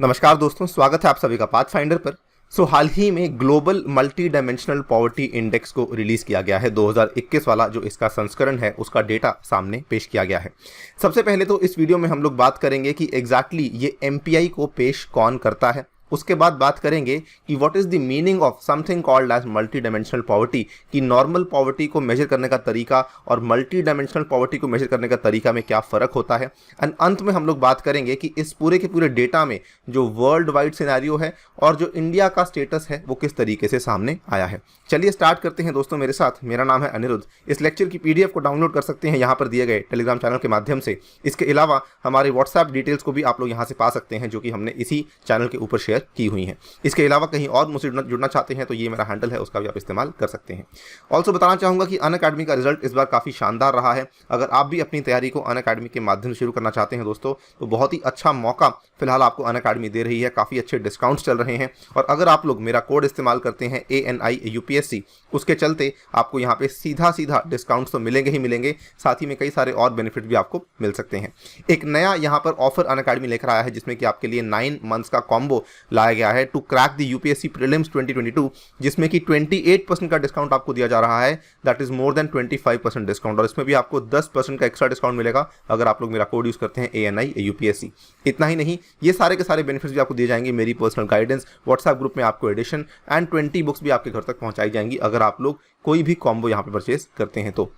नमस्कार दोस्तों, स्वागत है आप सभी का पाथफाइंडर पर। हाल ही में global multi dimensional poverty index को रिलीज किया गया है। 2021 वाला जो इसका संस्करण है उसका डेटा सामने पेश किया गया है। सबसे पहले तो इस वीडियो में हम लोग बात करेंगे कि एग्जैक्टली ये एमपीआई को पेश कौन करता है। उसके बाद बात करेंगे कि what is the meaning of something called as multi dimensional poverty, कि नॉर्मल पॉवर्टी को मेजर करने का तरीका और मल्टी डायमेंशनल पॉवर्टी को मेजर करने का तरीका में क्या फ़र्क होता है। एंड अंत में हम लोग बात करेंगे कि इस पूरे के पूरे डेटा में जो वर्ल्ड वाइड सिनेरियो है और जो इंडिया का स्टेटस है वो किस तरीके से सामने आया है। चलिए स्टार्ट करते हैं दोस्तों मेरे साथ। मेरा नाम है अनिरुद्ध। इस लेक्चर की पीडीएफ को डाउनलोड कर सकते हैं यहाँ पर दिए गए टेलीग्राम चैनल के माध्यम से। इसके अलावा हमारे व्हाट्सएप डिटेल्स को भी आप लोग यहाँ से पा सकते हैं, जो कि हमने इसी चैनल के ऊपर शेयर की हुई हैं। इसके अलावा कहीं और मुझसे जुड़ना चाहते हैं तो ये मेरा हैंडल है, उसका भी आप इस्तेमाल कर सकते हैं। ऑल्सो बताना चाहूँगा कि अनअकैडमी का रिजल्ट इस बार काफ़ी शानदार रहा है। अगर आप भी अपनी तैयारी को अनअकैडमी के माध्यम से शुरू करना चाहते हैं दोस्तों, तो बहुत ही अच्छा मौका फिलहाल आपको अनअकैडमी दे रही है। काफ़ी अच्छे डिस्काउंट्स चल रहे हैं और अगर आप लोग मेरा कोड इस्तेमाल करते हैं ANI UPSC, उसके चलते आपको यहाँ पे सीधा डिस्काउंट्स तो मिलेंगे ही मिलेंगे, साथ ही में कई सारे और बेनिफिट भी आपको मिल सकते हैं। एक नया यहाँ पर ऑफर अनअकैडमी लेकर आया है, जिसमें कि आपके लिए 9 मंथ्स का कॉम्बो लाया गया है to crack the UPSC prelims 2022, जिसमें कि 28% का डिस्काउंट आपको दिया जा रहा है। That is more than 25% discount, और इसमें भी आपको 10% का एक्स्ट्रा डिस्काउंट मिलेगा अगर आप लोग मेरा कोड यूज करते हैं ANI UPSC। इतना ही नहीं, ये सारे के सारे बेनिफिट्स भी आपको दिए जाएंगे। मेरी पर्सनल गाइडेंस, व्हाट्सएप ग्रुप में आपको एडिशन एंड 20 बुक्स भी आपके घर तक पहुंचाई जाएंगी अगर आप लोग कोई भी कॉम्बो यहाँ पे परचेज करते हैं तो।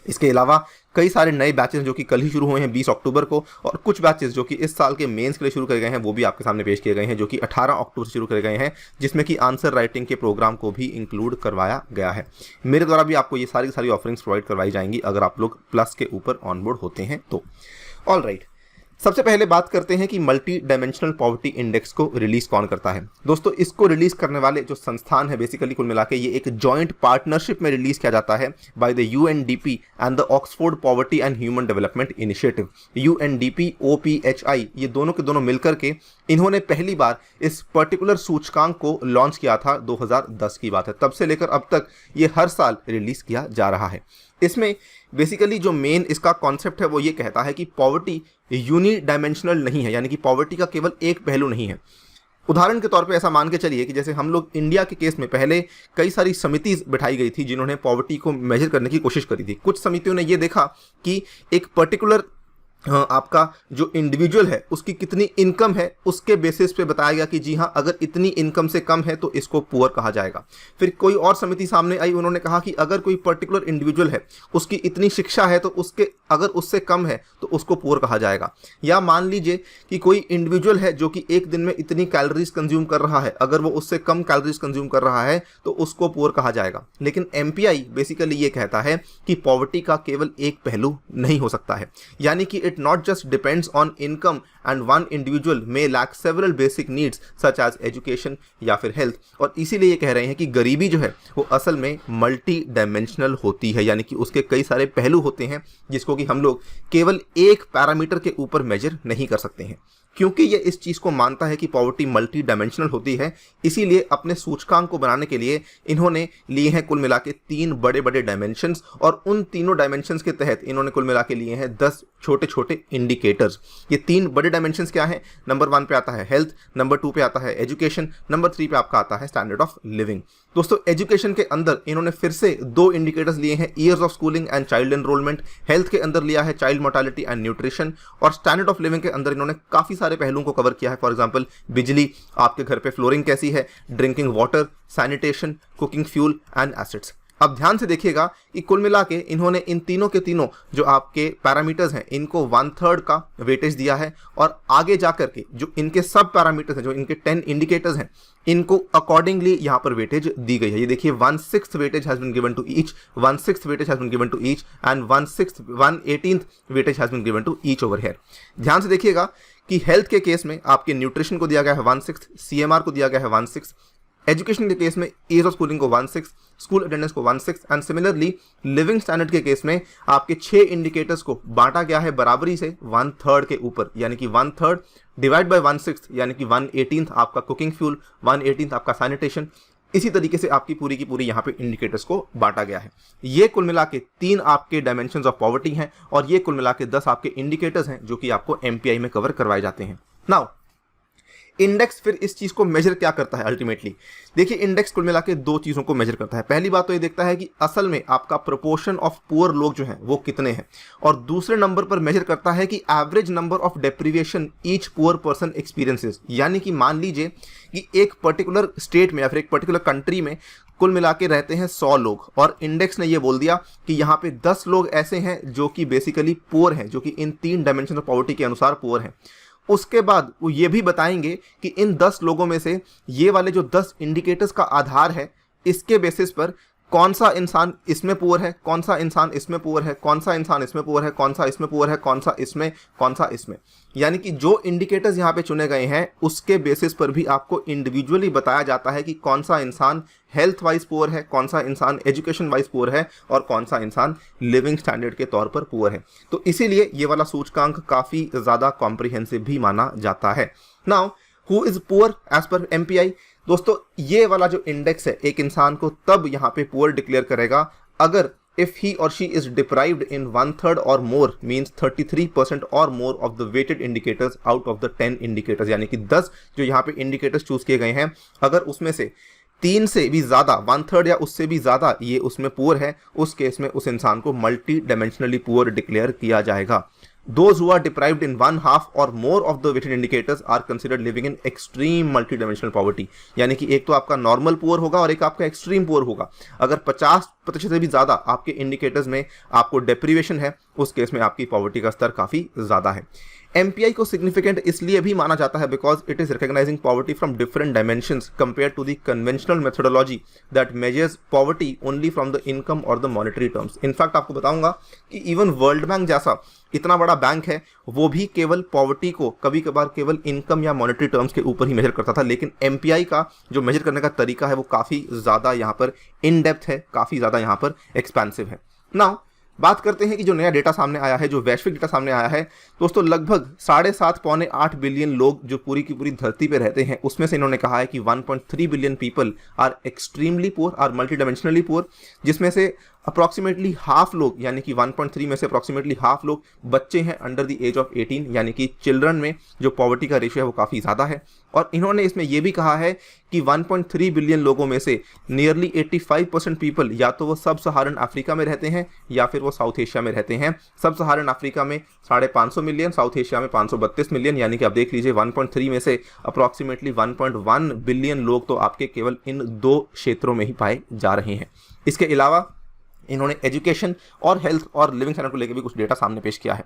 इसके अलावा कई सारे नए बैचेस जो कि कल ही शुरू हुए हैं 20 अक्टूबर को, और कुछ बैचेस जो कि इस साल के मेंस के लिए शुरू करे गए हैं वो भी आपके सामने पेश किए गए हैं, जो कि 18 अक्टूबर से शुरू करे गए हैं, जिसमें कि आंसर राइटिंग के प्रोग्राम को भी इंक्लूड करवाया गया है। मेरे द्वारा भी आपको ये सारी ऑफरिंग्स प्रोवाइड करवाई जाएंगी अगर आप लोग प्लस के ऊपर ऑनबोर्ड होते हैं तो। ऑल राइट, सबसे पहले बात करते हैं कि मल्टी डायमेंशनल पॉवर्टी इंडेक्स को रिलीज कौन करता है। दोस्तों, इसको रिलीज करने वाले जो संस्थान है, बेसिकली कुल मिला के ये एक जॉइंट पार्टनरशिप में रिलीज किया जाता है by the UNDP and the Oxford poverty and human development initiative. UNDP OPHI ये दोनों के दोनों मिलकर के इन्होंने पहली बार इस पर्टिकुलर सूचकांक को लॉन्च किया था। 2010 की बात है। तब से लेकर अब तक ये हर साल रिलीज किया जा रहा है। इसमें बेसिकली जो मेन इसका कॉन्सेप्ट है वो ये कहता है कि पॉवर्टी यूनी डायमेंशनल नहीं है, यानी कि पॉवर्टी का केवल एक पहलू नहीं है। उदाहरण के तौर पे ऐसा मान के चलिए कि जैसे हम लोग इंडिया के केस में पहले कई सारी समिति बिठाई गई थी जिन्होंने पॉवर्टी को मेजर करने की कोशिश करी थी। कुछ समितियों ने ये देखा कि एक पर्टिकुलर आपका जो इंडिविजुअल है उसकी कितनी इनकम है उसके बेसिस पे बताया गया कि जी हाँ, अगर इतनी इनकम से कम है तो इसको पुअर कहा जाएगा। फिर कोई और समिति सामने आई, उन्होंने कहा कि अगर कोई पर्टिकुलर इंडिविजुअल है उसकी इतनी शिक्षा है तो उसके अगर उससे कम है तो उसको पुअर कहा जाएगा। या मान लीजिए कि कोई इंडिविजुअल है जो कि एक दिन में इतनी कैलोरीज कंज्यूम कर रहा है, अगर वो उससे कम कैलोरीज कंज्यूम कर रहा है तो उसको पुअर कहा जाएगा। लेकिन एमपीआई बेसिकली ये कहता है कि पॉवर्टी का केवल एक पहलू नहीं हो सकता है, यानी कि it not just depends on income and one individual may lack several basic needs such as education या फिर health। और इसीलिए ये कह रहे हैं कि गरीबी जो है वो असल में मल्टी डायमेंशनल होती है, यानी कि उसके कई सारे पहलू होते हैं जिसको कि हम लोग केवल एक पैरामीटर के ऊपर मेजर नहीं कर सकते हैं। क्योंकि ये इस चीज़ को मानता है कि पॉवर्टी मल्टी डायमेंशनल होती है, इसीलिए अपने सूचकांक को बनाने के लिए इन्होंने लिए हैं कुल मिला के 3 बड़े बड़े डायमेंशंस, और उन तीनों डायमेंशंस के तहत इन्होंने कुल मिला के लिए हैं 10 छोटे छोटे इंडिकेटर्स। ये 3 बड़े डायमेंशंस क्या हैं? नंबर 1 पे आता है हेल्थ, नंबर 2 पे आता है एजुकेशन, नंबर 3 पे आपका आता है स्टैंडर्ड ऑफ लिविंग। दोस्तों, एजुकेशन के अंदर इन्होंने फिर से 2 इंडिकेटर्स लिए हैं, years of schooling and child enrolment. Health के अंदर लिया है चाइल्ड मोर्टालिटी एंड न्यूट्रिशन, और स्टैंडर्ड ऑफ लिविंग के अंदर इन्होंने काफ़ी सारे पहलुओं को कवर किया है। फॉर एग्जांपल, बिजली, आपके घर पे फ्लोरिंग कैसी है, drinking water, sanitation, cooking fuel and acids. अब ध्यान से देखिएगा कि कुल मिला के इन्होंने इन तीनों के तीनों जो आपके पैरामीटर्स हैं इनको 1/3 का वेटेज दिया है, और आगे जाकर के जो इनके सब पैरामीटर्स हैं, जो इनके 10 इंडिकेटर्स हैं, इनको अकॉर्डिंगली यहाँ पर वेटेज दी गई है। ये देखिए 1/6 weightage has been given to each, 1/6 weightage has been given to each and 1/18 weightage has been given to each over here. ध्यान से देखिएगा कि हेल्थ के केस में आपके न्यूट्रिशन को दिया गया है 1/6, CMR को दिया गया है 1/6, एजुकेशन के केस में ईयर्स ऑफ स्कूलिंग को 1/6, स्कूल अटेंडेंस को 1/6, एंड सिमिलरली लिविंग स्टैंडर्ड के केस में आपके 6 इंडिकेटर्स को बांटा गया है बराबरी से 1/3 के ऊपर, यानी कि 1/3 डिवाइड बाय 1/6 यानी कि 1/18 आपका कुकिंग फ्यूल, 1/18 आपका सैनिटेशन। इसी तरीके से आपकी पूरी की पूरी यहाँ पे इंडिकेटर्स को बांटा गया है। ये कुल मिला के 3 आपके डायमेंशंस ऑफ पॉवर्टी हैं, और ये कुल मिला के 10 आपके इंडिकेटर्स हैं जो कि आपको एमपीआई में कवर करवाए जाते हैं। नाउ इंडेक्स फिर इस चीज को मेजर क्या करता है अल्टीमेटली? देखिए, इंडेक्स कुल मिला के दो चीजों को मेजर करता है। पहली बात तो ये देखता है कि असल में आपका प्रोपोर्शन ऑफ पुअर लोग जो हैं वो कितने हैं, और दूसरे नंबर पर मेजर करता है कि average number of deprivation each poor person experiences. यानी कि मान लीजिए कि एक पर्टिकुलर स्टेट में या फिर एक पर्टिकुलर कंट्री में कुल मिला के रहते हैं 100 लोग, और इंडेक्स ने ये बोल दिया कि यहाँ पे 10 लोग ऐसे हैं जो कि बेसिकली पुअर हैं, जो कि इन 3 डायमेंशन ऑफ पॉवर्टी के अनुसार पुअर हैं। उसके बाद वो ये भी बताएंगे कि इन 10 लोगों में से ये वाले जो 10 इंडिकेटर्स का आधार है, इसके बेसिस पर कौन सा इंसान इसमें पुअर है, कौन सा इंसान इसमें पुअर है, कौन सा इंसान इसमें पुअर है, कौन सा इसमें पुअर है, कौन सा इसमें, कौन सा इसमें। यानी कि जो इंडिकेटर्स यहाँ पे चुने गए हैं उसके बेसिस पर भी आपको इंडिविजुअली बताया जाता है कि कौन सा इंसान हेल्थ वाइज पुअर है, कौन सा इंसान एजुकेशन वाइज पुअर है, और कौन सा इंसान लिविंग स्टैंडर्ड के तौर पर पुअर है। तो इसीलिए ये वाला सूचकांक काफ़ी ज़्यादा कॉम्प्रिहेंसिव भी माना जाता है। Now who is poor as per MPI? दोस्तों, ये वाला जो इंडेक्स है एक इंसान को तब यहाँ पे पुअर डिक्लेयर करेगा अगर if he or she is deprived in 1/3 or more, means 33% or more of the weighted indicators out of the 10 indicators। यानी कि 10 जो यहाँ पे इंडिकेटर्स चूज किए गए हैं, अगर उसमें से 3 से भी ज़्यादा, 1/3 या उससे भी ज़्यादा ये उसमें पुअर है, उस केस में उस इंसान को मल्टी डायमेंशनली पुअर डिक्लेयर किया जाएगा। Those who are deprived in 1/2 or more of the weighted indicators are considered living in extreme multidimensional poverty। यानी कि एक तो आपका नॉर्मल पुअर होगा और एक आपका एक्सट्रीम पुअर होगा। अगर 50% से भी ज़्यादा आपके इंडिकेटर्स में आपको डेप्रीवेशन है, उस केस में आपकी पॉवर्टी का स्तर काफ़ी ज़्यादा है। MPI को सिग्निफिकेंट इसलिए भी माना जाता है because it is recognising poverty from different dimensions compare to the conventional methodology that measures poverty only from the income और द मॉनेटरी टर्म्स। इनफैक्ट आपको बताऊंगा कि इवन वर्ल्ड बैंक जैसा इतना बड़ा बैंक है, वो भी केवल पॉवर्टी को कभी कभार केवल इनकम या मॉनेटरी टर्म्स के ऊपर ही मेजर करता था, लेकिन MPI का जो मेजर करने का तरीका है वो काफ़ी ज़्यादा यहाँ पर इन डेप्थ है, काफ़ी ज़्यादा यहाँ पर एक्सपेंसिव है। नाउ बात करते हैं कि जो नया डेटा सामने आया है, जो वैश्विक डेटा सामने आया है दोस्तों, लगभग 7.5 पौने 8 बिलियन लोग जो पूरी की पूरी धरती पे रहते हैं, उसमें से इन्होंने कहा है कि 1.3 billion people are extremely poor, are multi dimensionally poor, जिसमें से अप्रॉक्सीमेटली हाफ लोग, यानी कि 1.3 में से अप्रॉक्सीमेटली हाफ लोग बच्चे हैं अंडर द एज ऑफ 18, यानी कि चिल्ड्रन में जो पॉवर्टी का रेशियो है वो काफ़ी ज़्यादा है। और इन्होंने इसमें यह भी कहा है कि 1.3 बिलियन लोगों में से नियरली 85% पीपल या तो वो सब सहारन अफ्रीका में रहते हैं या फिर वो साउथ एशिया में रहते हैं। सब सहारन अफ्रीका में 550 मिलियन, साउथ एशिया में 532 मिलियन, यानी कि आप देख लीजिए 1.3 में से अप्रॉक्सीमेटली 1.1 बिलियन लोग तो आपके केवल इन 2 क्षेत्रों में ही पाए जा रहे हैं। इसके अलावा इन्होंने एजुकेशन और हेल्थ और लिविंग स्टैंडर्ड को लेकर भी कुछ डेटा सामने पेश किया है।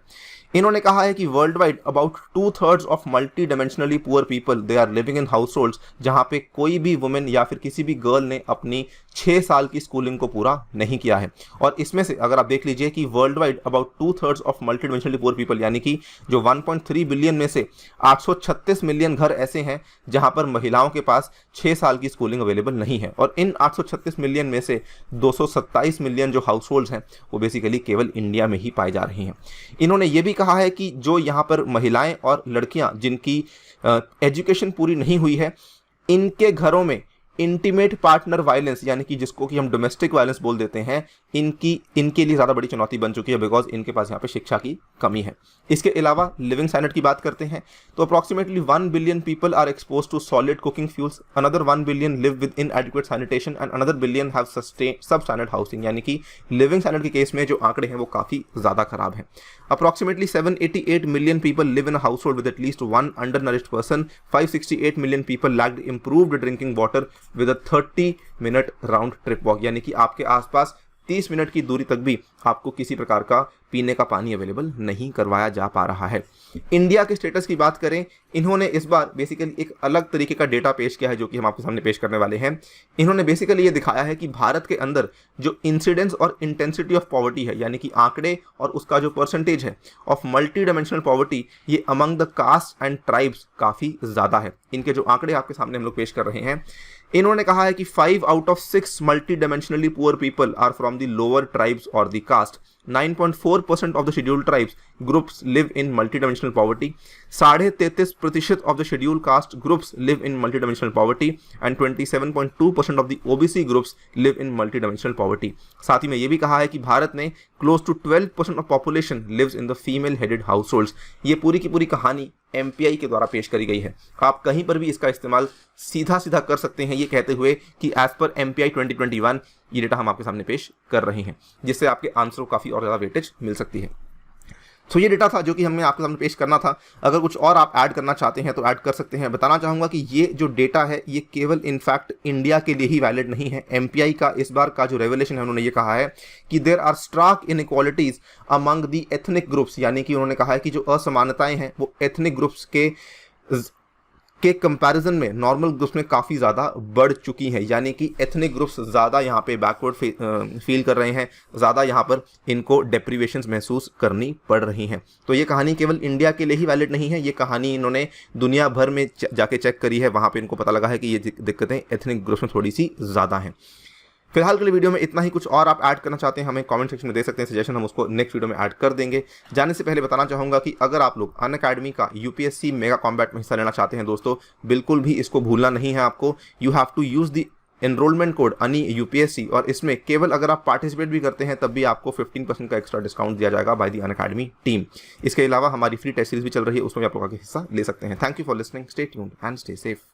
इन्होंने कहा है कि world wide about 2/3 of multi dimensionally poor people they are living in households जहाँ पे कोई भी वुमेन या फिर किसी भी गर्ल ने अपनी 6 साल की स्कूलिंग को पूरा नहीं किया है। और इसमें से अगर आप देख लीजिए कि world wide about 2/3 of multi dimensionally poor people, यानी कि जो 1.3 बिलियन में से 836 मिलियन घर ऐसे हैं जहाँ पर महिलाओं के पास 6 साल की स्कूलिंग अवेलेबल नहीं है। और इन 836 मिलियन में से 227 मिलियन जो हाउस होल्ड्स हैं वो बेसिकली केवल इंडिया में ही पाए जा रहे हैं। इन्होंने ये भी कहा है कि जो यहाँ पर महिलाएं और लड़कियां जिनकी एजुकेशन पूरी नहीं हुई है, इनके घरों में इंटीमेट पार्टनर वायलेंस, यानी कि जिसको कि हम डोमेस्टिक वायलेंस बोल देते हैं, इनके लिए ज़्यादा बड़ी चुनौती बन चुकी है बिकॉज इनके पास यहाँ पे शिक्षा की कमी है। इसके अलावा लिविंग स्टैंडर्ड की बात करते हैं तो approximately 1 billion people are expose to solid cooking fuels, another 1 billion live with inadequate sanitation and another billion have substandard housing. यानी कि लिविंग स्टैंडर्ड के केस में जो आंकड़े हैं वो काफ़ी ज़्यादा खराब हैं। Approximately 788 million people live in a household with at least 1 undernourished person, 568 million people lacked improved drinking water with a 30 minute round trip walk. यानी कि आपके आसपास 30 मिनट की दूरी तक भी आपको किसी प्रकार का पीने का पानी अवेलेबल नहीं करवाया जा पा रहा है। इंडिया के स्टेटस की बात करें, इन्होंने इस बार बेसिकली एक अलग तरीके का डेटा पेश किया है जो कि हम आपके सामने पेश करने वाले हैं। इन्होंने बेसिकली ये दिखाया है कि भारत के अंदर जो इंसिडेंस और इंटेंसिटी ऑफ पॉवर्टी है, यानी कि आंकड़े और उसका जो परसेंटेज है ऑफ मल्टी डायमेंशनल पॉवर्टी, ये among the caste and tribes काफ़ी ज़्यादा है। इनके जो आंकड़े आपके सामने हम लोग पेश कर रहे हैं, इन्होंने कहा है कि 5 out of 6 multi dimensionally poor people are from the lower tribes और the caste, 9.4% of the scheduled tribes groups live in multidimensional poverty, 33.5% of the scheduled caste groups live in multidimensional poverty and 27.2% of the OBC groups live in multidimensional poverty। साथ ही में ये भी कहा है कि भारत में close to 12% of population lives in the female headed households। ये पूरी की पूरी कहानी MPI के द्वारा पेश करी गई है। आप कहीं पर भी इसका इस्तेमाल सीधा सीधा कर सकते हैं ये कहते हुए कि एज पर MPI 2021 ये डेटा हम आपके सामने पेश कर रहे हैं, जिससे आपके आंसर को काफ़ी और ज़्यादा वेटेज मिल सकती है। तो ये डेटा था जो कि हमें आपके सामने पेश करना था। अगर कुछ और आप ऐड करना चाहते हैं तो ऐड कर सकते हैं। बताना चाहूँगा कि ये जो डेटा है ये केवल इनफैक्ट इंडिया के लिए ही वैलिड नहीं है। MPI का इस बार का जो रेवलेशन है उन्होंने ये कहा है कि there are stark inequalities among the ethnic groups, यानी कि उन्होंने कहा है कि जो असमानताएं हैं वो एथनिक ग्रुप्स के कंपैरिजन में नॉर्मल ग्रुप्स में काफ़ी ज़्यादा बढ़ चुकी हैं, यानी कि एथनिक ग्रुप्स ज़्यादा यहाँ पे बैकवर्ड फील कर रहे हैं, ज़्यादा यहाँ पर इनको डेप्रीवेशंस महसूस करनी पड़ रही हैं। तो ये कहानी केवल इंडिया के लिए ही वैलिड नहीं है, ये कहानी इन्होंने दुनिया भर में जाके चेक करी है, वहाँ पे इनको पता लगा है कि ये दिक्कतें एथनिक ग्रुप्स में थोड़ी सी ज़्यादा हैं। फिलहाल के लिए वीडियो में इतना ही। कुछ और आप ऐड करना चाहते हैं हमें कमेंट सेक्शन में दे सकते हैं सजेशन, हम उसको नेक्स्ट वीडियो में ऐड कर देंगे। जाने से पहले बताना चाहूँगा कि अगर आप लोग अनअकैडमी का UPSC मेगा कॉम्बैट में हिस्सा लेना चाहते हैं दोस्तों, बिल्कुल भी इसको भूलना नहीं है आपको। You have to use the enrolment code अनि UPSC, और इसमें केवल अगर आप पार्टिसिपेट भी करते हैं तब भी आपको 15% का एक्स्ट्रा डिस्काउंट दिया जाएगा बाय द अनअकैडमी टीम। इसके अलावा हमारी फ्री टेस्ट सीरीज भी चल रही है, उसमें भी आप लोग आगे हिस्सा ले सकते हैं। Thank you for listening, stay tuned and stay safe.